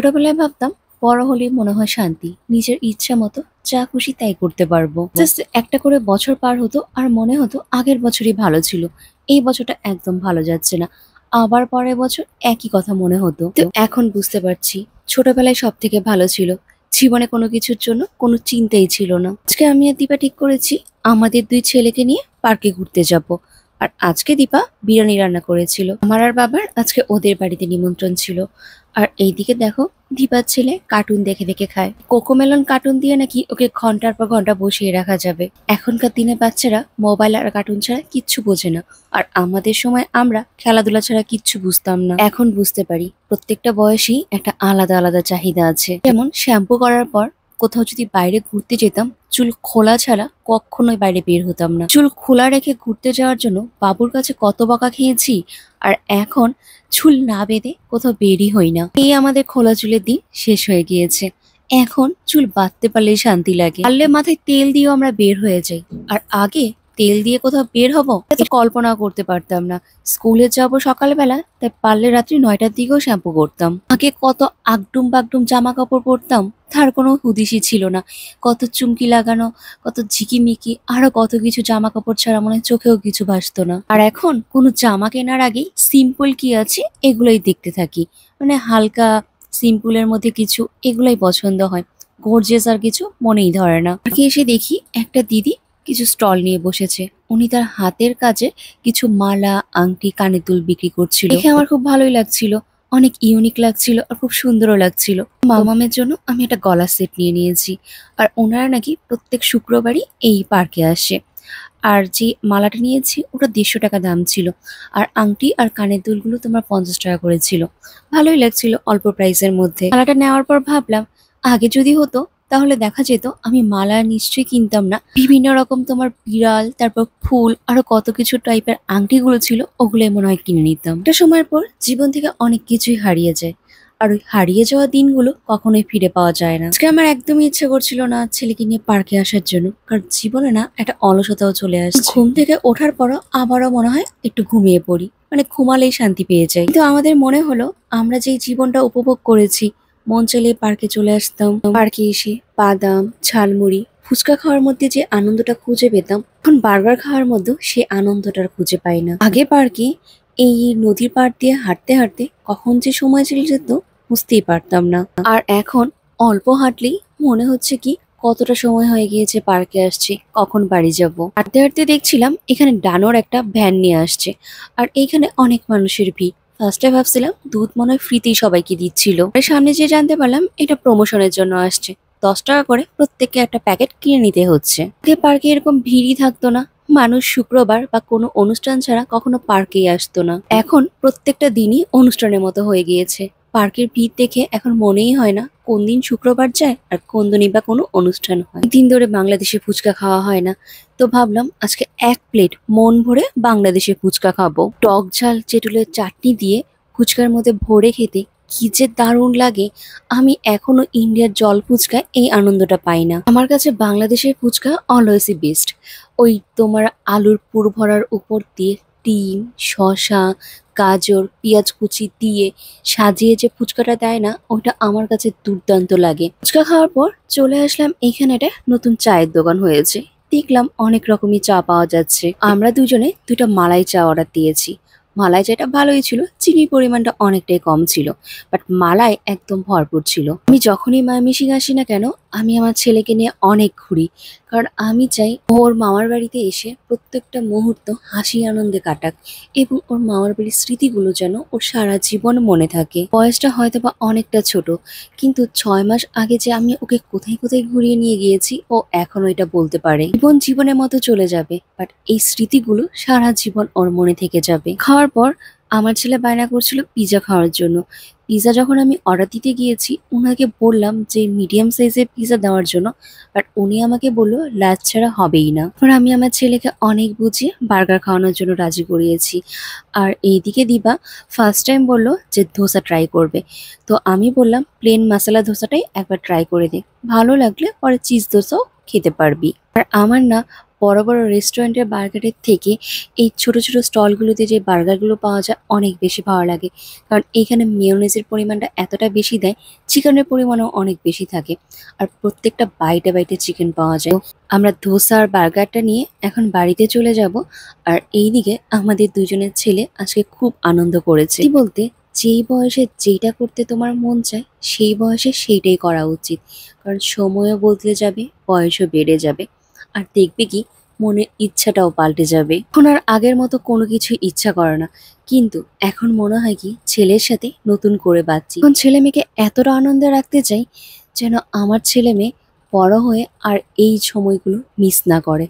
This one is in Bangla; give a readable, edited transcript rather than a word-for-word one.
ছোটবেলায় ভাবতাম বড় হলেই মনে হয় শান্তি, নিজের ইচ্ছা মতো যা খুশি তাই করতে পারবো। জাস্ট একটা করে বছর পার হতো আর মনে হতো আগের বছরই ভালো ছিল, এই বছরটা একদম ভালো যাচ্ছে না। আবার পরের বছর একই কথা মনে হতো। তো এখন বুঝতে পারছি ছোটবেলায় সব থেকে ভালো ছিল। জীবনে কোনো কিছুর জন্য কোনো চিন্তাই ছিল না। আজকে আমি আর দীপা ঠিক করেছি আমাদের দুই ছেলেকে নিয়ে পার্কে ঘুরতে যাব। আর আজকে দীপা বিরিয়ানি রান্না করেছিল, আমার আর বাবার আজকে ওদের বাড়িতে নিমন্ত্রণ ছিল। আর এইদিকে দেখো, দীপার ছেলে কার্টুন দেখে দেখে খায়। কোকোমেলন কার্টুন দিয়ে নাকি ওকে ঘন্টার পর ঘন্টা বসিয়ে রাখা যাবে। এখনকার দিনে বাচ্চারা মোবাইল আর কার্টুন ছাড়া কিচ্ছু বোঝে না। আর আমাদের সময় আমরা খেলাধুলা ছাড়া কিচ্ছু বুঝতাম না। এখন বুঝতে পারি প্রত্যেকটা বয়সেই একটা আলাদা আলাদা চাহিদা আছে। যেমন শ্যাম্পু করার পর কোথাও যদি বাইরে ঘুরতে যেতাম, চুল খোলা ছাড়া কখনোই বাইরে বের হতাম না। চুল খোলা রেখে ঘুরতে যাওয়ার জন্য বাবুর কাছে কত বকা খেয়েছি। আর এখন চুল না বেঁধে কোথাও বেরই হই না। এই আমাদের খোলা চুলের দিন শেষ হয়ে গিয়েছে। এখন চুল বাঁধতে পারলেই শান্তি লাগে, পারলে মাথায় তেল দিয়েও আমরা বের হয়ে যাই। আর আগে তেল দিয়ে কোথাও বের হবো এটা কল্পনা করতে পারতাম না। স্কুলে যাবো সকালবেলা, তাই পারলে রাত্রি 9টার দিকেও শ্যাম্পু করতাম। আগে কত আগডুম বাগডুম জামা কাপড় পরতাম, তার কোনো হুদিসই ছিল না। কত চুমকি লাগানো, কত ঝিকিমিকি, আরো কত কিছু। জামা কাপড় ছাড়া মনে হয় চোখেও কিছু ভাসতো না। আর এখন কোনো জামা কেনার আগেই সিম্পল কি আছে এগুলোই দেখতে থাকি। মানে হালকা সিম্পলের মধ্যে কিছু, এগুলাই পছন্দ হয়। গর্জিয়াস আর কিছু মনেই ধরে না। আর কি এসে দেখি একটা দিদি কিছু স্টল নিয়ে বসেছে। উনি তার হাতের কাজে কিছু মালা, আংটি, কানের দুল বিক্রি করছিল। দেখে আমার খুব ভালোই লাগছিল, অনেক ইউনিক লাগছিল আর খুব সুন্দরও লাগছিল। মামামের জন্য আমি একটা গলার সেট নিয়ে নিয়েছি। আর ওনারা নাকি প্রত্যেক শুক্রবারই এই পার্কে আসে। আর যে মালাটা নিয়েছি ওটা 150 টাকা দাম ছিল। আর আংটি আর কানের দুলগুলো তোমার 50 টাকা করে ছিল। ভালোই লাগছিল অল্প প্রাইসের মধ্যে। মালাটা নেওয়ার পর ভাবলাম আগে যদি হতো তাহলে দেখা যেত আমি মালা নিশ্চয়ই কিনতাম না, বিভিন্ন রকম তোমার বিড়াল, তারপর ফুল, আরো কত কিছু টাইপের আংটিগুলো ছিল ওগুলোই মনে হয় কিনে নিতাম। একটা সময়ের পর জীবন থেকে অনেক কিছুই হারিয়ে যায়। আর ওই হারিয়ে যাওয়া দিনগুলো কখনোই ফিরে পাওয়া যায় না। আজকে আমার একদমই ইচ্ছে করছিল না ছেলেকে নিয়ে পার্কে আসার জন্য, কারণ জীবনে না একটা অলসতাও চলে আসছে। ঘুম থেকে ওঠার পরও আবারও মনে হয় একটু ঘুমিয়ে পড়ি, মানে ঘুমালেই শান্তি পেয়ে যাই। কিন্তু আমাদের মনে হলো আমরা যেই জীবনটা উপভোগ করেছি, মন চাইলে পার্কে চলে আসতাম, পার্কে এসে বাদাম, ঝালমুড়ি, ফুচকা খাওয়ার মধ্যে যে আনন্দটা খুঁজে পেতাম, এখন বার্গার খাওয়ার মধ্যেও সে আনন্দটার খুঁজে পাই না। আগে পার্কে এই নদীর পাড় দিয়ে হাঁটতে হাঁটতে কখন যে সময় চলে যেত বুঝতেই পারতাম না। আর এখন অল্প হাঁটলেই মনে হচ্ছে কি কতটা সময় হয়ে গিয়েছে পার্কে আসছি, কখন বাড়ি যাব। হাঁটতে হাঁটতে দেখছিলাম এখানে ডানোর একটা ভ্যান নিয়ে আসছে। আর এইখানে অনেক মানুষের ভিড়। ফার্স্টে ভাবছিলাম দুধ মনে হয় ফ্রিতেই সবাইকে দিচ্ছিল, আর সামনে যে জানতে পারলাম এটা প্রমোশনের জন্য আসছে। 10 টাকা করে প্রত্যেককে একটা প্যাকেট কিনে নিতে হচ্ছে। আগে পার্কে এরকম ভিড়ই থাকতো না। মানুষ শুক্রবার বা কোনো অনুষ্ঠান ছাড়া কখনো পার্কেই আসতো না। এখন প্রত্যেকটা দিনই অনুষ্ঠানের মতো হয়ে গিয়েছে। পার্কের ভিড় দেখে এখন মনেই হয় না কোন দিন শুক্রবার যায় আর কোন দিনই বা কোনো অনুষ্ঠান হয়। দিন ধরে বাংলাদেশে ফুচকা খাওয়া হয় না, তো ভাবলাম আজকে 1 প্লেট মন ভরে বাংলাদেশে ফুচকা খাবো। টক ঝাল চেটুলের চাটনি দিয়ে ফুচকার মধ্যে ভরে খেতে কি যে দারুণ লাগে। আমি এখনো ইন্ডিয়ার জল ফুচকায় এই আনন্দটা পাই না। আমার কাছে বাংলাদেশের ফুচকা অলওয়েজই বেস্ট। ওই তোমার আলুর পুর ভরার উপর দিয়ে ডিম, শসা, গাজর, পেঁয়াজ কুচি দিয়ে সাজিয়ে যে ফুচকাটা দেয় না, ওটা আমার কাছে দুর্দান্ত লাগে। ফুচকা খাওয়ার পর চলে আসলাম এইখানে একটা নতুন চায়ের দোকান হয়েছে। দেখলাম অনেক রকমই চা পাওয়া যাচ্ছে। আমরা দুজনে দুটো মালাই চা অর্ডার দিয়েছি। মালাই চাটা ভালোই ছিল, চিনির পরিমাণটা অনেকটাই কম ছিল, বাট মালাই একদম ভরপুর ছিল। আমি যখনই ময়মনসিং আসি না কেন, আমি আমার ছেলেকে নিয়ে অনেক ঘুরি। কারণ আমি চাই ওর মামার বাড়িতে এসে প্রত্যেকটা মুহূর্ত হাসি আনন্দে কাটাক, এবং ওর মামার বাড়ির স্মৃতিগুলো যেন ওর সারা জীবন মনে থাকে। বয়সটা হয়তো বা অনেকটা ছোট, কিন্তু 6 মাস আগে যে আমি ওকে কোথায় কোথায় ঘুরিয়ে নিয়ে গিয়েছি ও এখনো এটা বলতে পারে। জীবন জীবনের মতো চলে যাবে, বাট এই স্মৃতিগুলো সারা জীবন ওর মনে থেকে যাবে। খাওয়ার পর আমার ছেলে বায়না করছিল পিৎজা খাওয়ার জন্য। পিৎজা যখন আমি অর্ডার দিতে গিয়েছি, ওনাকে বললাম যে মিডিয়াম সাইজের পিৎজা দেওয়ার জন্য, বাট উনি আমাকে বললো লার্জ ছাড়া হবেই না। এবার আমি আমার ছেলেকে অনেক বুঝিয়ে বার্গার খাওয়ানোর জন্য রাজি করিয়েছি। আর এইদিকে দিবা ফার্স্ট টাইম বললো যে ধোসা ট্রাই করবে। তো আমি বললাম প্লেন মশলা ধোসাটাই একবার ট্রাই করে দে, ভালো লাগলে পরে চিজ ধোসাও খেতে পারবি। আর আমার না বড় বড় রেস্টুরেন্টের বার্গারের থেকে এই ছোট ছোট স্টলগুলোতে যে বার্গারগুলো পাওয়া যায় অনেক বেশি ভালো লাগে। কারণ এইখানে মেয়োনেজের পরিমাণটা এতটা বেশি দেয়, চিকেনের পরিমাণও অনেক বেশি থাকে। আর প্রত্যেকটা বাইটে বাইটে চিকেন পাওয়া যায়। আমরা ধোসা আর বার্গারটা নিয়ে এখন বাড়িতে চলে যাব। আর এইদিকে আমাদের দুজনের ছেলে আজকে খুব আনন্দ করেছে। কি বলতে, যেই বয়সে যেটা করতে তোমার মন চায় সেই বয়সে সেইটাই করা উচিত। কারণ সময়ও বদলে যাবে, বয়সও বেড়ে যাবে, আর দেখবে কি মনের ইচ্ছাটাও পাল্টে যাবে। এখন আর আগের মতো কোনো কিছু ইচ্ছা করে না, কিন্তু এখন মনে হয় কি ছেলের সাথে নতুন করে বাঁচছি। এখন ছেলে মেয়েকে এতটা আনন্দে রাখতে চাই যেন আমার ছেলে মেয়ে বড় হয়ে আর এই সময়গুলো মিস না করে।